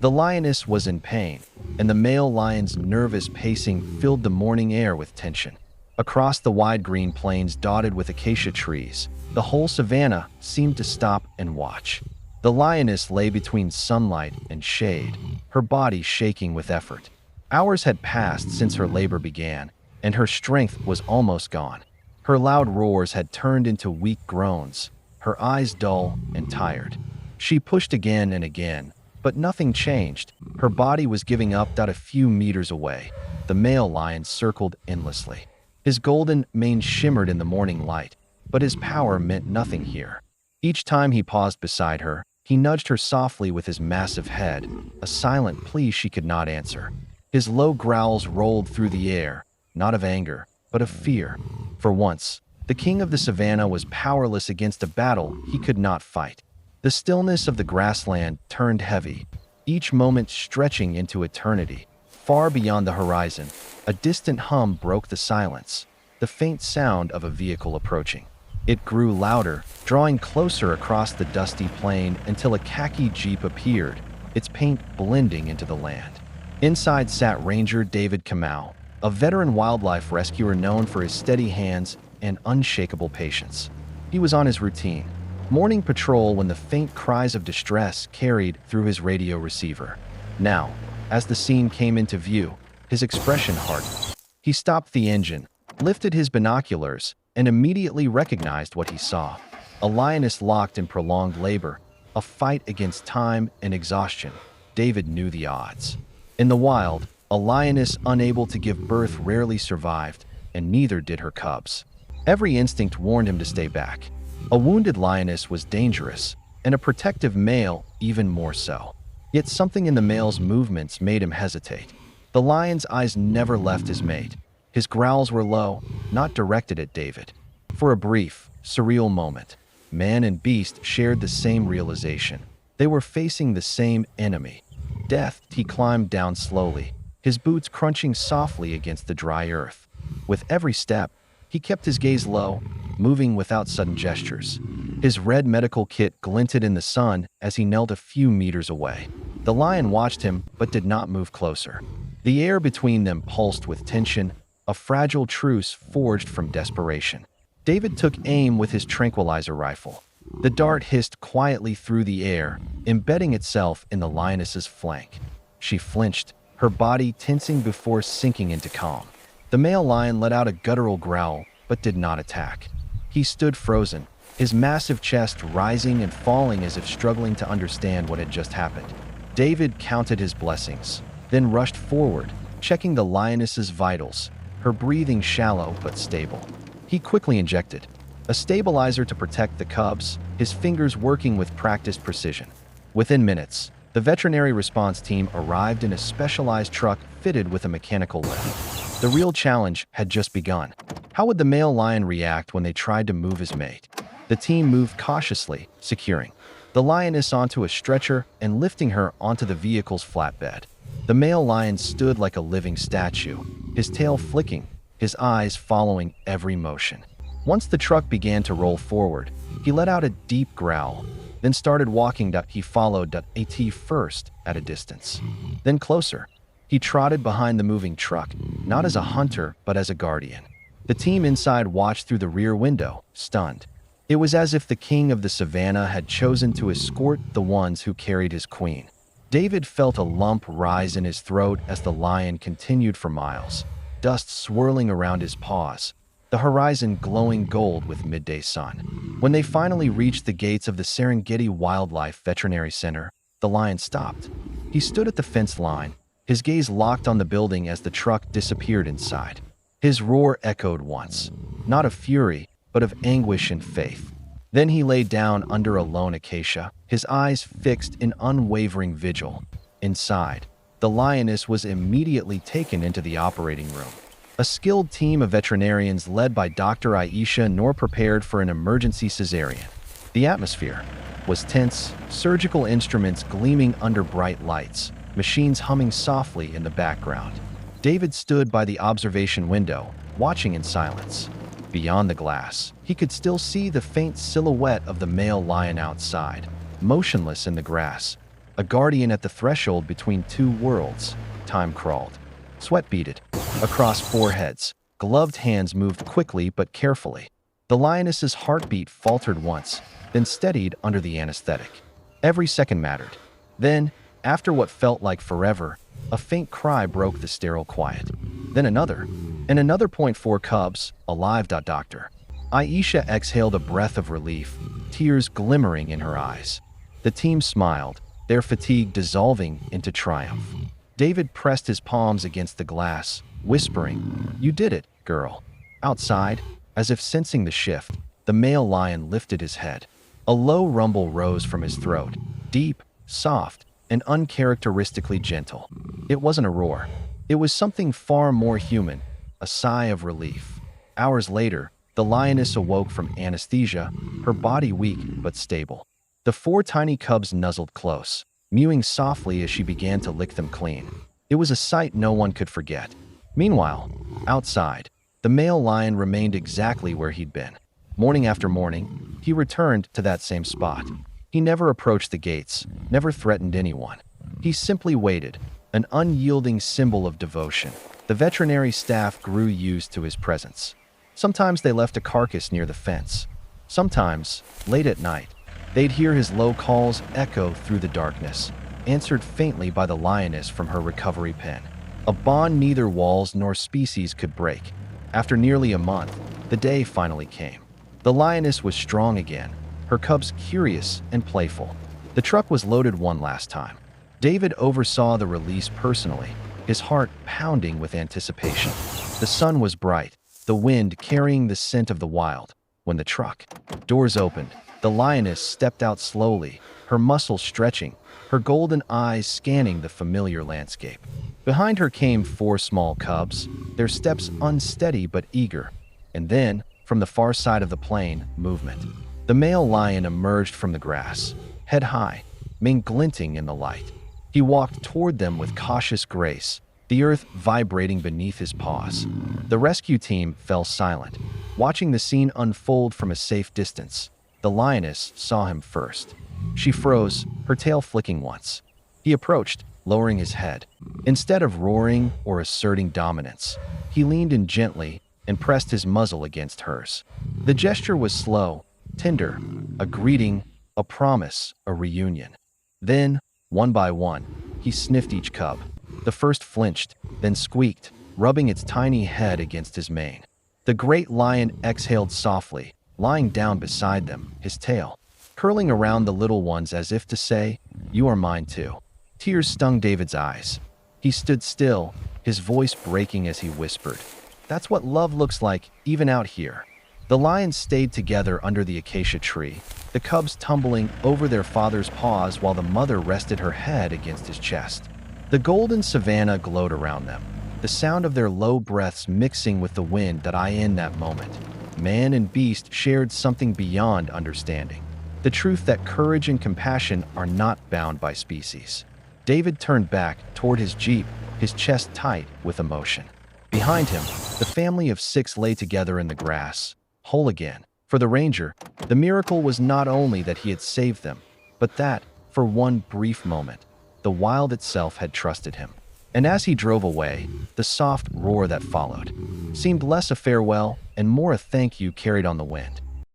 The lioness was in pain, and the male lion's nervous pacing filled the morning air with tension. Across the wide green plains dotted with acacia trees, the whole savanna seemed to stop and watch. The lioness lay between sunlight and shade, her body shaking with effort. Hours had passed since her labor began, and her strength was almost gone. Her loud roars had turned into weak groans, her eyes dull and tired. She pushed again and again, but nothing changed. Her body was giving up. A few meters away, the male lion circled endlessly. His golden mane shimmered in the morning light, but his power meant nothing here. Each time he paused beside her, he nudged her softly with his massive head, a silent plea she could not answer. His low growls rolled through the air, not of anger, but of fear. For once, the king of the savannah was powerless against a battle he could not fight. The stillness of the grassland turned heavy, each moment stretching into eternity. Far beyond the horizon, a distant hum broke the silence, the faint sound of a vehicle approaching. It grew louder, drawing closer across the dusty plain until a khaki jeep appeared, its paint blending into the land. Inside sat Ranger David Kamau, a veteran wildlife rescuer known for his steady hands and unshakable patience. He was on his routine, morning patrol, when the faint cries of distress carried through his radio receiver. Now, as the scene came into view, his expression hardened. He stopped the engine, lifted his binoculars, and immediately recognized what he saw. A lioness locked in prolonged labor, a fight against time and exhaustion. David knew the odds. In the wild, a lioness unable to give birth rarely survived, and neither did her cubs. Every instinct warned him to stay back. A wounded lioness was dangerous, and a protective male even more so. Yet something in the male's movements made him hesitate. The lion's eyes never left his mate. His growls were low, not directed at David. For a brief, surreal moment, man and beast shared the same realization. They were facing the same enemy. Death. He climbed down slowly, his boots crunching softly against the dry earth. With every step, he kept his gaze low, moving without sudden gestures. His red medical kit glinted in the sun as he knelt a few meters away. The lion watched him but did not move closer. The air between them pulsed with tension, a fragile truce forged from desperation. David took aim with his tranquilizer rifle. The dart hissed quietly through the air, embedding itself in the lioness's flank. She flinched, her body tensing before sinking into calm. The male lion let out a guttural growl, but did not attack. He stood frozen, his massive chest rising and falling as if struggling to understand what had just happened. David counted his blessings, then rushed forward, checking the lioness's vitals, her breathing shallow but stable. He quickly injected a stabilizer to protect the cubs, his fingers working with practiced precision. Within minutes, the veterinary response team arrived in a specialized truck fitted with a mechanical lift. The real challenge had just begun. How would the male lion react when they tried to move his mate? The team moved cautiously, securing the lioness onto a stretcher and lifting her onto the vehicle's flatbed. The male lion stood like a living statue, his tail flicking, his eyes following every motion. Once the truck began to roll forward, he let out a deep growl, then started walking. He followed at first at a distance, then closer. He trotted behind the moving truck, not as a hunter but as a guardian. The team inside watched through the rear window, stunned. It was as if the king of the savannah had chosen to escort the ones who carried his queen. David felt a lump rise in his throat as the lion continued for miles, dust swirling around his paws, the horizon glowing gold with midday sun. When they finally reached the gates of the Serengeti Wildlife Veterinary Center, the lion stopped. He stood at the fence line, his gaze locked on the building as the truck disappeared inside. His roar echoed once, not of fury, but of anguish and faith. Then he lay down under a lone acacia, his eyes fixed in unwavering vigil. Inside, the lioness was immediately taken into the operating room. A skilled team of veterinarians led by Dr. Aisha Noor prepared for an emergency cesarean. The atmosphere was tense, surgical instruments gleaming under bright lights, machines humming softly in the background. David stood by the observation window, watching in silence. Beyond the glass, he could still see the faint silhouette of the male lion outside, motionless in the grass, a a guardian at the threshold between two worlds. Time crawled. Sweat beaded across foreheads. Gloved hands moved quickly but carefully. The lioness's heartbeat faltered once, then steadied under the anesthetic. Every second mattered. Then, after what felt like forever, a faint cry broke the sterile quiet. Then another, and another. 4 cubs, alive. Doctor. Aisha exhaled a breath of relief, tears glimmering in her eyes. The team smiled, their fatigue dissolving into triumph. David pressed his palms against the glass, whispering, "You did it, girl." Outside, as if sensing the shift, the male lion lifted his head. A low rumble rose from his throat, deep, soft, and uncharacteristically gentle. It wasn't a roar. It was something far more human, a sigh of relief. Hours later, the lioness awoke from anesthesia, her body weak but stable. The 4 tiny cubs nuzzled close, mewing softly as she began to lick them clean. It was a sight no one could forget. Meanwhile, outside, the male lion remained exactly where he'd been. Morning after morning, he returned to that same spot. He never approached the gates, never threatened anyone. He simply waited, an unyielding symbol of devotion. The veterinary staff grew used to his presence. Sometimes they left a carcass near the fence. Sometimes, late at night, they'd hear his low calls echo through the darkness, answered faintly by the lioness from her recovery pen. A bond neither walls nor species could break. After nearly a month, the day finally came. The lioness was strong again, her cubs curious and playful. The truck was loaded one last time. David oversaw the release personally, his heart pounding with anticipation. The sun was bright, the wind carrying the scent of the wild. When the truck doors opened, the lioness stepped out slowly, her muscles stretching, her golden eyes scanning the familiar landscape. Behind her came 4 small cubs, their steps unsteady but eager. And then, from the far side of the plain, movement. The male lion emerged from the grass, head high, mane glinting in the light. He walked toward them with cautious grace, the earth vibrating beneath his paws. The rescue team fell silent, watching the scene unfold from a safe distance. The lioness saw him first. She froze, her tail flicking once. He approached, lowering his head. Instead of roaring or asserting dominance, he leaned in gently and pressed his muzzle against hers. The gesture was slow, tender, a greeting, a promise, a reunion. Then, one by one, he sniffed each cub. The first flinched, then squeaked, rubbing its tiny head against his mane. The great lion exhaled softly, lying down beside them, his tail curling around the little ones as if to say, "You are mine too." Tears stung David's eyes. He stood still, his voice breaking as he whispered, "That's what love looks like, even out here." The lions stayed together under the acacia tree, the cubs tumbling over their father's paws while the mother rested her head against his chest. The golden savanna glowed around them, the sound of their low breaths mixing with the wind that in that moment. Man and beast shared something beyond understanding. The truth that courage and compassion are not bound by species. David turned back toward his jeep, his chest tight with emotion. Behind him, the family of 6 lay together in the grass, whole again. For the ranger, the miracle was not only that he had saved them, but that, for one brief moment, the wild itself had trusted him. And as he drove away, the soft roar that followed seemed less a farewell and more a thank you carried on the wind.